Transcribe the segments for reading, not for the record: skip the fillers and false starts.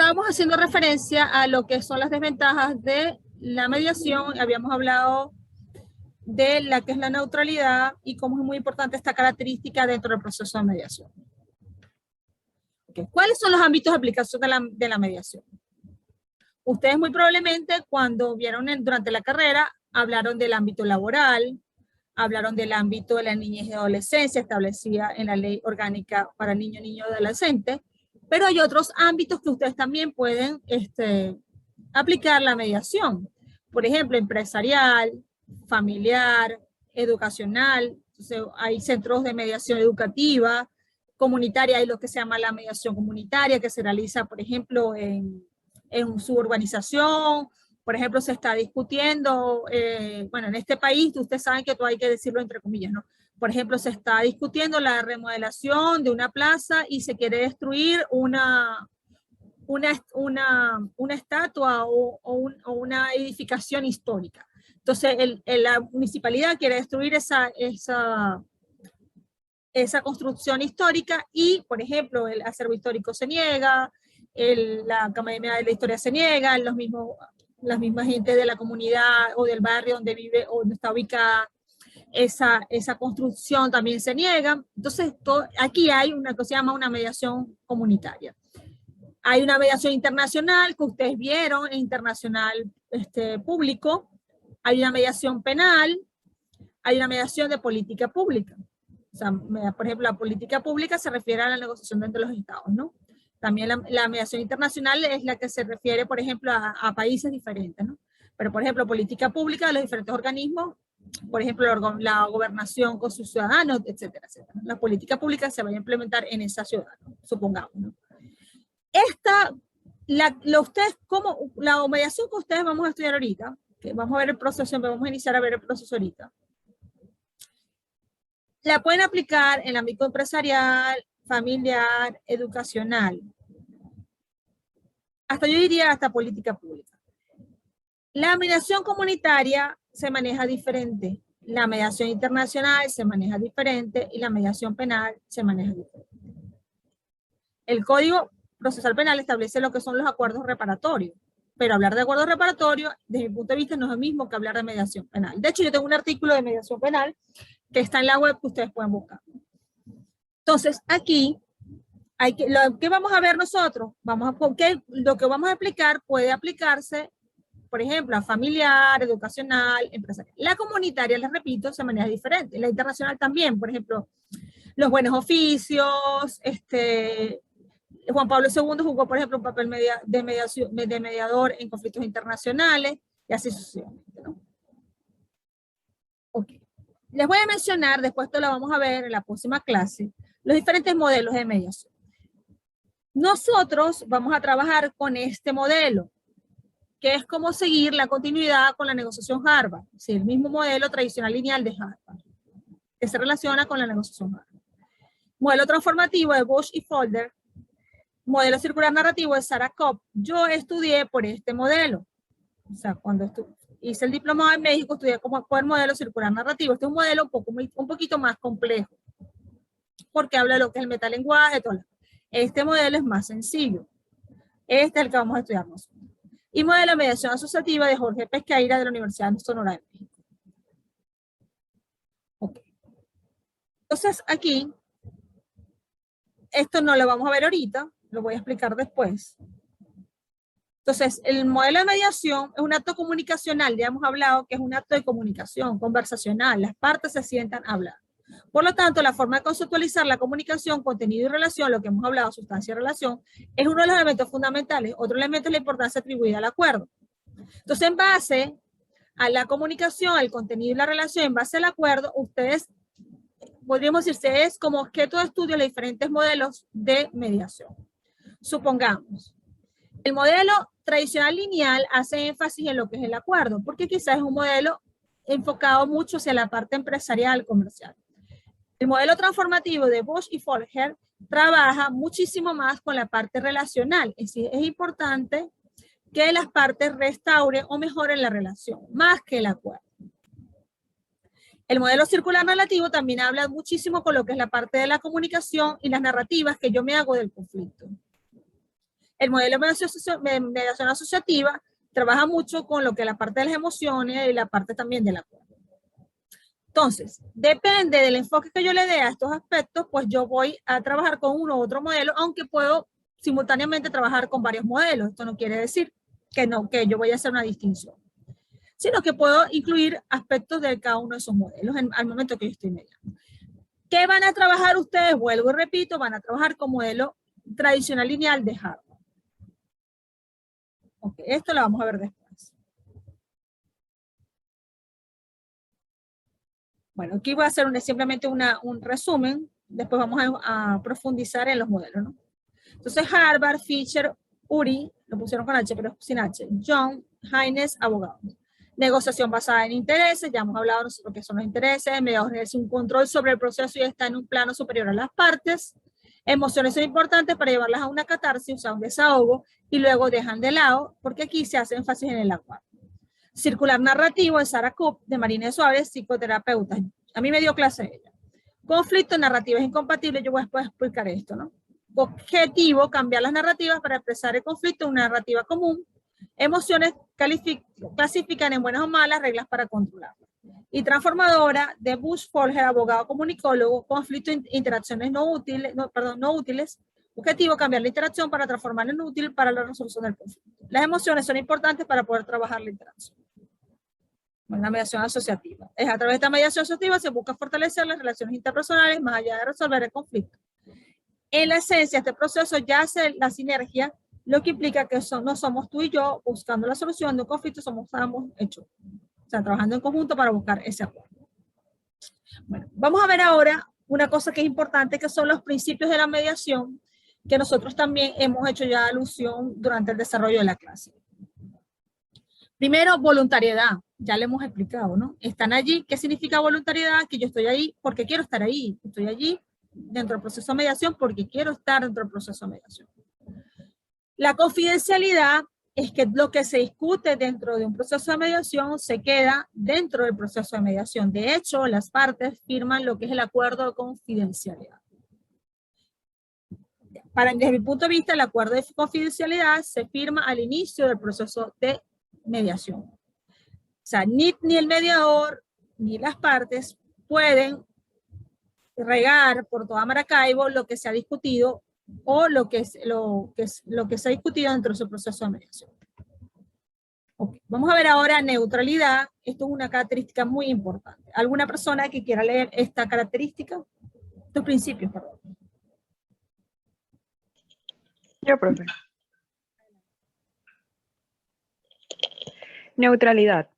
estábamos haciendo referencia a lo que son las desventajas de la mediación. Habíamos hablado de la que es la neutralidad y cómo es muy importante esta característica dentro del proceso de mediación. Okay. ¿Cuáles son los ámbitos de aplicación de la mediación? Ustedes muy probablemente cuando vieron durante la carrera hablaron del ámbito laboral, hablaron del ámbito de la niñez y adolescencia establecida en la ley orgánica para niños, niños y adolescentes, pero hay otros ámbitos que ustedes también pueden aplicar la mediación. Por ejemplo, empresarial, familiar, educacional. Entonces, hay centros de mediación educativa, comunitaria, hay lo que se llama la mediación comunitaria, que se realiza, por ejemplo, en su urbanización. Por ejemplo, se está discutiendo, bueno, en este país, ustedes saben que todo hay que decirlo entre comillas, ¿no? Por ejemplo, se está discutiendo la remodelación de una plaza y se quiere destruir una estatua o una edificación histórica. Entonces, la municipalidad quiere destruir esa construcción histórica y, por ejemplo, el acervo histórico se niega, la Academia de la Historia se niega, las mismas gente de la comunidad o del barrio donde vive o donde está ubicada esa construcción también se niega. Entonces, aquí hay una cosa que se llama una mediación comunitaria. Hay una mediación internacional que ustedes vieron, internacional público. Hay una mediación penal. Hay una mediación de política pública. O sea, por ejemplo, la política pública se refiere a la negociación entre los estados, ¿no? También la mediación internacional es la que se refiere, por ejemplo, a países diferentes, ¿no? Pero, por ejemplo, política pública de los diferentes organismos, por ejemplo, la gobernación con sus ciudadanos, etcétera, etcétera. La política pública se va a implementar en esa ciudad, ¿no? Supongamos, ¿no? La mediación que ustedes vamos a estudiar ahorita, que vamos a ver el proceso, vamos a iniciar a ver el proceso ahorita, la pueden aplicar en el ámbito empresarial, familiar, educacional. Hasta yo diría hasta política pública. La mediación comunitaria se maneja diferente. La mediación internacional se maneja diferente y la mediación penal se maneja diferente. El Código Procesal Penal establece lo que son los acuerdos reparatorios, pero hablar de acuerdos reparatorios, desde mi punto de vista, no es lo mismo que hablar de mediación penal. De hecho, yo tengo un artículo de mediación penal que está en la web que ustedes pueden buscar. Entonces, aquí, ¿qué vamos a ver nosotros? Lo que vamos a explicar puede aplicarse, por ejemplo, a familiar, educacional, empresarial. La comunitaria, les repito, se maneja diferente. La internacional también, por ejemplo, los buenos oficios, Juan Pablo II jugó, por ejemplo, un papel de mediador en conflictos internacionales y así sucesivamente, ¿no? Ok. Les voy a mencionar, después esto lo vamos a ver en la próxima clase, los diferentes modelos de mediación. Nosotros vamos a trabajar con este modelo, que es como seguir la continuidad con la negociación Harvard, ¿sí? El mismo modelo tradicional lineal de Harvard, que se relaciona con la negociación Harvard. Modelo transformativo de Bush y Folder, modelo circular narrativo de Sarah Kopp. Yo estudié por este modelo. O sea, cuando hice el diplomado en México, estudié por el modelo circular narrativo. Este es un modelo un poquito más complejo, porque habla de lo que es el metalenguaje, todo. Este modelo es más sencillo. Este es el que vamos a estudiar nosotros. Y modelo de mediación asociativa de Jorge Pesqueira de la Universidad de Sonora de México. Ok. Entonces, aquí, esto no lo vamos a ver ahorita, lo voy a explicar después. Entonces, el modelo de mediación es un acto comunicacional, ya hemos hablado que es un acto de comunicación, conversacional, las partes se sientan a hablar. Por lo tanto, la forma de conceptualizar la comunicación, contenido y relación, lo que hemos hablado, sustancia y relación, es uno de los elementos fundamentales. Otro elemento es la importancia atribuida al acuerdo. Entonces, en base a la comunicación, al contenido y la relación, en base al acuerdo, ustedes, podríamos decirse, es como objeto de estudio los diferentes modelos de mediación. Supongamos, el modelo tradicional lineal hace énfasis en lo que es el acuerdo, porque quizás es un modelo enfocado mucho hacia la parte empresarial, comercial. El modelo transformativo de Bush y Folger trabaja muchísimo más con la parte relacional. Es decir, es importante que las partes restauren o mejoren la relación, más que el acuerdo. El modelo circular narrativo también habla muchísimo con lo que es la parte de la comunicación y las narrativas que yo me hago del conflicto. El modelo de mediación asociativa trabaja mucho con lo que es la parte de las emociones y la parte también del acuerdo. Entonces, depende del enfoque que yo le dé a estos aspectos, pues yo voy a trabajar con uno u otro modelo, aunque puedo simultáneamente trabajar con varios modelos. Esto no quiere decir que yo voy a hacer una distinción, sino que puedo incluir aspectos de cada uno de esos modelos al momento que yo estoy mediando. ¿Qué van a trabajar ustedes? Vuelvo y repito, van a trabajar con modelo tradicional lineal de Harvard. Okay, esto lo vamos a ver después. Bueno, aquí voy a hacer simplemente un resumen, después vamos a profundizar en los modelos, ¿no? Entonces, Harvard, Fisher, Uri, lo pusieron con H, pero sin H, John, Haynes, abogado. Negociación basada en intereses, ya hemos hablado nosotros qué son los intereses, el mediador ejerce un control sobre el proceso y está en un plano superior a las partes. Emociones son importantes para llevarlas a una catarsis, o sea, un desahogo, y luego dejan de lado, porque aquí se hace énfasis en el acuerdo. Circular narrativo de Sarah Coop, de Marina Suárez, psicoterapeuta. A mí me dio clase ella. Conflicto narrativo es incompatible, yo voy a explicar esto, ¿no? Objetivo, cambiar las narrativas para expresar el conflicto en una narrativa común. Emociones clasifican en buenas o malas, reglas para controlarlas. Y transformadora, de Bush Folger, abogado comunicólogo, conflicto, interacciones no útiles. Objetivo, cambiar la interacción para transformarla en útil para la resolución del conflicto. Las emociones son importantes para poder trabajar la interacción. Una mediación asociativa. Es a través de esta mediación asociativa se busca fortalecer las relaciones interpersonales más allá de resolver el conflicto. En la esencia, este proceso ya hace la sinergia, lo que implica que no somos tú y yo buscando la solución de un conflicto, somos ambos hechos. O sea, trabajando en conjunto para buscar ese acuerdo. Bueno, vamos a ver ahora una cosa que es importante, que son los principios de la mediación, que nosotros también hemos hecho ya alusión durante el desarrollo de la clase. Primero, voluntariedad. Ya le hemos explicado, ¿no? Están allí. ¿Qué significa voluntariedad? Que yo estoy ahí porque quiero estar ahí. Estoy allí dentro del proceso de mediación porque quiero estar dentro del proceso de mediación. La confidencialidad es que lo que se discute dentro de un proceso de mediación se queda dentro del proceso de mediación. De hecho, las partes firman lo que es el acuerdo de confidencialidad. Desde mi punto de vista, el acuerdo de confidencialidad se firma al inicio del proceso de mediación. O sea, ni el mediador ni las partes pueden regar por toda Maracaibo lo que se ha discutido o lo que se ha discutido dentro de su proceso de mediación. Okay. Vamos a ver ahora neutralidad. Esto es una característica muy importante. ¿Alguna persona que quiera leer esta característica? Estos principios, perdón. Yo, profe. Neutralidad.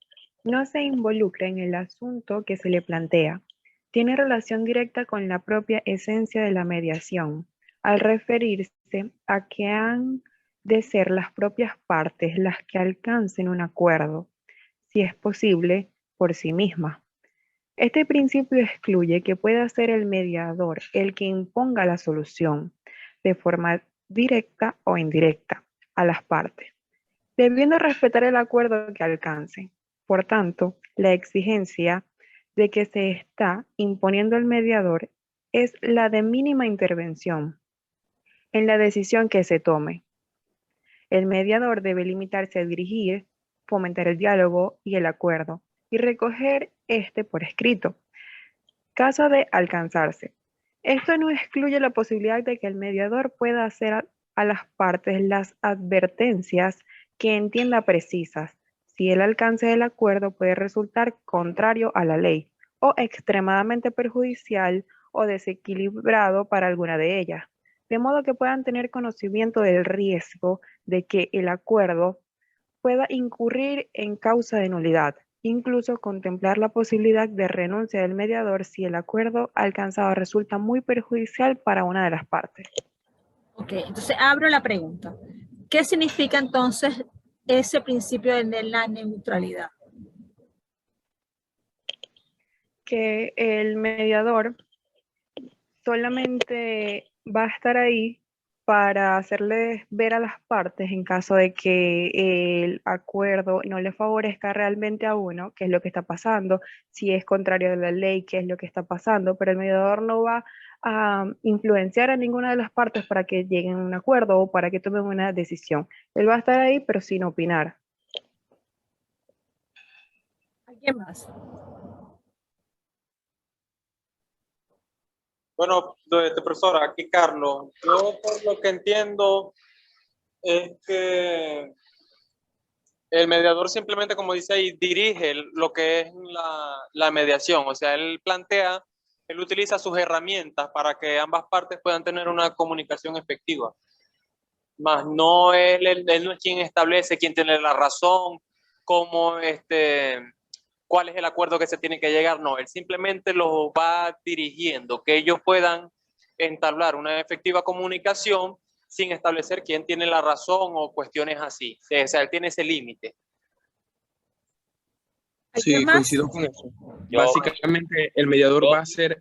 No se involucra en el asunto que se le plantea. Tiene relación directa con la propia esencia de la mediación, al referirse a que han de ser las propias partes las que alcancen un acuerdo, si es posible, por sí mismas. Este principio excluye que pueda ser el mediador el que imponga la solución, de forma directa o indirecta, a las partes, debiendo respetar el acuerdo que alcance. Por tanto, la exigencia de que se está imponiendo el mediador es la de mínima intervención en la decisión que se tome. El mediador debe limitarse a dirigir, fomentar el diálogo y el acuerdo, y recoger este por escrito, caso de alcanzarse. Esto no excluye la posibilidad de que el mediador pueda hacer a las partes las advertencias que entienda precisas, si el alcance del acuerdo puede resultar contrario a la ley o extremadamente perjudicial o desequilibrado para alguna de ellas, de modo que puedan tener conocimiento del riesgo de que el acuerdo pueda incurrir en causa de nulidad, incluso contemplar la posibilidad de renuncia del mediador si el acuerdo alcanzado resulta muy perjudicial para una de las partes. Ok, entonces abro la pregunta. ¿Qué significa entonces ese principio de la neutralidad? Que el mediador solamente va a estar ahí para hacerles ver a las partes en caso de que el acuerdo no le favorezca realmente a uno, qué es lo que está pasando, si es contrario a la ley, qué es lo que está pasando, pero el mediador no va a influenciar a ninguna de las partes para que lleguen a un acuerdo o para que tomen una decisión. Él va a estar ahí, pero sin opinar. ¿Alguien más? Bueno, profesora, aquí Carlos, yo por lo que entiendo es que el mediador simplemente, como dice ahí, dirige lo que es la mediación, o sea, él utiliza sus herramientas para que ambas partes puedan tener una comunicación efectiva. Más no él no es quien establece quién tiene la razón, cómo cuál es el acuerdo que se tiene que llegar, no, él simplemente los va dirigiendo, que ellos puedan entablar una efectiva comunicación sin establecer quién tiene la razón o cuestiones así. O sea, él tiene ese límite. Sí, coincido con eso. Básicamente, el mediador va a ser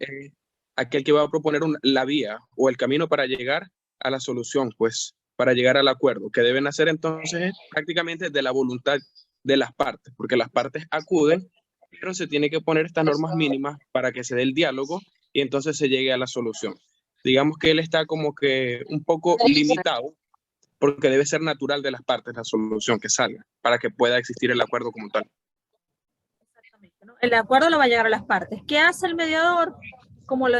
aquel que va a proponer la vía o el camino para llegar a la solución, pues, para llegar al acuerdo, que deben hacer entonces prácticamente de la voluntad de las partes, porque las partes acuden, pero se tiene que poner estas normas mínimas para que se dé el diálogo y entonces se llegue a la solución. Digamos que él está como que un poco limitado, porque debe ser natural de las partes la solución que salga, para que pueda existir el acuerdo como tal. Exactamente, ¿no? El acuerdo lo va a llegar a las partes. ¿Qué hace el mediador? Como lo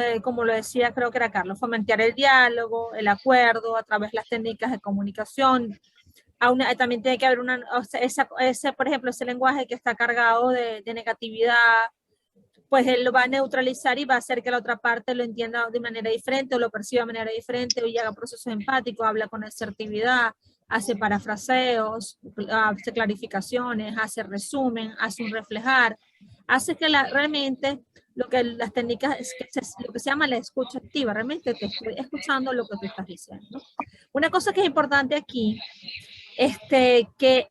decía, creo que era Carlos, fomentar el diálogo, el acuerdo a través de las técnicas de comunicación. También tiene que haber por ejemplo, ese lenguaje que está cargado de negatividad, pues él lo va a neutralizar y va a hacer que la otra parte lo entienda de manera diferente o lo perciba de manera diferente o haga procesos empáticos, habla con asertividad, hace parafraseos, hace clarificaciones, hace resumen, hace un reflejar, hace que realmente las técnicas, lo que se llama la escucha activa, realmente te estoy escuchando lo que tú estás diciendo. Una cosa que es importante aquí, que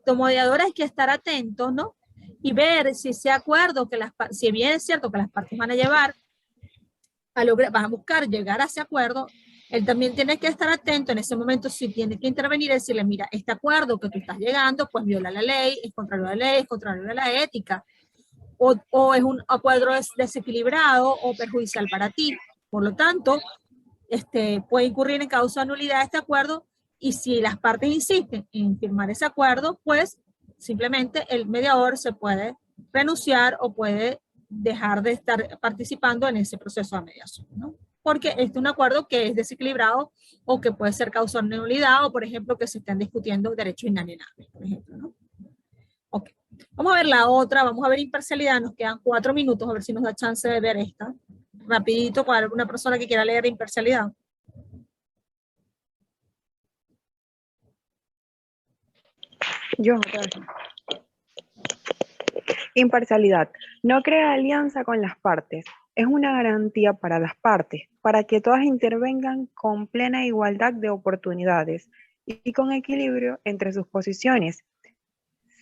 como mediador hay que estar atentos, ¿no? Y ver si ese acuerdo, si bien es cierto que las partes van a llevar van a buscar llegar a ese acuerdo, él también tiene que estar atento en ese momento, si tiene que intervenir y decirle, mira, este acuerdo que tú estás llegando, pues viola la ley, es contrario a la ley, es contrario a la ética, o es un acuerdo desequilibrado o perjudicial para ti. Por lo tanto, puede incurrir en causa de nulidad de este acuerdo, y si las partes insisten en firmar ese acuerdo, pues simplemente el mediador se puede renunciar o puede dejar de estar participando en ese proceso de mediación, ¿no? Porque este es un acuerdo que es desequilibrado o que puede ser causar nulidad, o por ejemplo que se estén discutiendo derechos inalienables, por ejemplo, ¿no? Ok, vamos a ver la otra, vamos a ver imparcialidad, nos quedan 4 minutos, a ver si nos da chance de ver esta. Rapidito para alguna persona que quiera leer imparcialidad. Imparcialidad. No crea alianza con las partes. Es una garantía para las partes, para que todas intervengan con plena igualdad de oportunidades y con equilibrio entre sus posiciones,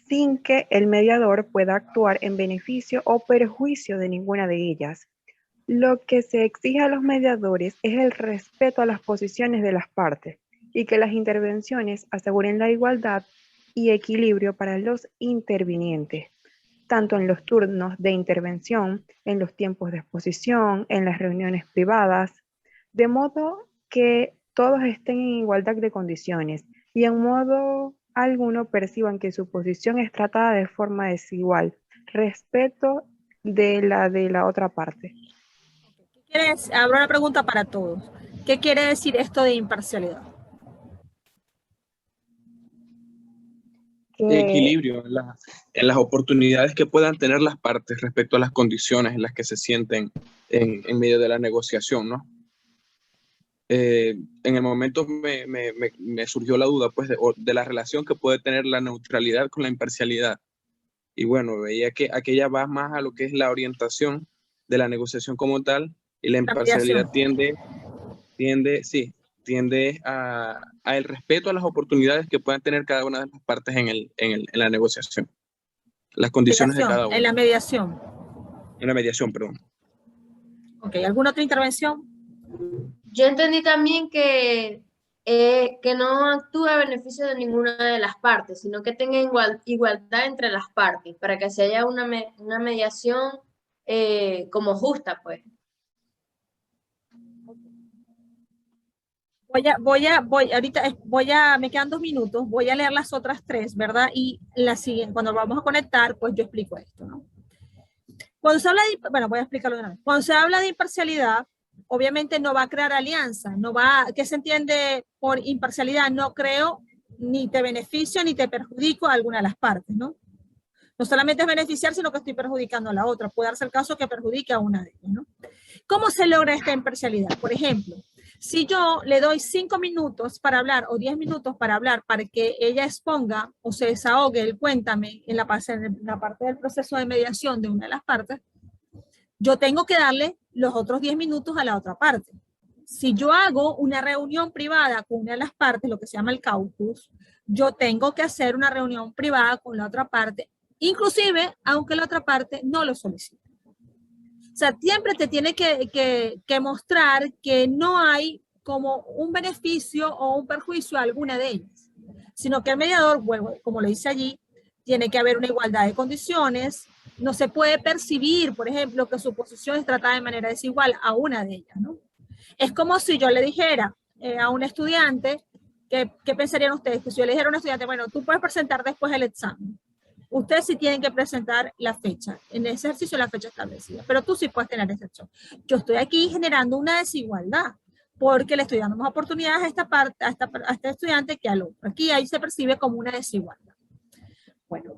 sin que el mediador pueda actuar en beneficio o perjuicio de ninguna de ellas. Lo que se exige a los mediadores es el respeto a las posiciones de las partes y que las intervenciones aseguren la igualdad y equilibrio para los intervinientes, tanto en los turnos de intervención, en los tiempos de exposición, en las reuniones privadas, de modo que todos estén en igualdad de condiciones y en modo alguno perciban que su posición es tratada de forma desigual, respeto de la otra parte. Abro una pregunta para todos. ¿Qué quiere decir esto de imparcialidad? Equilibrio en las oportunidades que puedan tener las partes respecto a las condiciones en las que se sienten en medio de la negociación, ¿no? En el momento me surgió la duda, pues, de la relación que puede tener la neutralidad con la imparcialidad. Y bueno, veía que aquella va más a lo que es la orientación de la negociación como tal, y la imparcialidad tiende a el respeto a las oportunidades que puedan tener cada una de las partes en la negociación. Las condiciones de cada una. En la mediación. En la mediación, perdón. Ok, ¿alguna otra intervención? Yo entendí también que no actúe a beneficio de ninguna de las partes, sino que tenga igualdad entre las partes, para que se haya una mediación como justa, pues. me quedan 2 minutos, voy a leer las otras 3, ¿verdad? Y la siguiente, cuando vamos a conectar, pues yo explico esto, ¿no? Cuando se habla de, bueno, voy a explicarlo de una vez. Cuando se habla de imparcialidad, obviamente no va a crear alianza, ¿qué se entiende por imparcialidad? No creo ni te beneficio ni te perjudico a alguna de las partes, ¿no? No solamente es beneficiar, sino que estoy perjudicando a la otra. Puede darse el caso que perjudique a una de ellas, ¿no? ¿Cómo se logra esta imparcialidad? Por ejemplo, si yo le doy 5 minutos para hablar o 10 minutos para hablar para que ella exponga o se desahogue el cuéntame en la parte del proceso de mediación de una de las partes, yo tengo que darle los otros 10 minutos a la otra parte. Si yo hago una reunión privada con una de las partes, lo que se llama el caucus, yo tengo que hacer una reunión privada con la otra parte, inclusive aunque la otra parte no lo solicite. O sea, siempre te tiene que mostrar que no hay como un beneficio o un perjuicio a alguna de ellas, sino que el mediador, bueno, como lo dice allí, tiene que haber una igualdad de condiciones, no se puede percibir, por ejemplo, que su posición es tratada de manera desigual a una de ellas, ¿no? Es como si yo le dijera a un estudiante, ¿qué pensarían ustedes? Que si yo le dijera a un estudiante, bueno, tú puedes presentar después el examen. Ustedes sí tienen que presentar la fecha, en ese ejercicio la fecha establecida, pero tú sí puedes tener excepción. Yo estoy aquí generando una desigualdad, porque le estoy dando más oportunidades a esta parte, a este estudiante que al otro. Aquí ahí se percibe como una desigualdad. Bueno.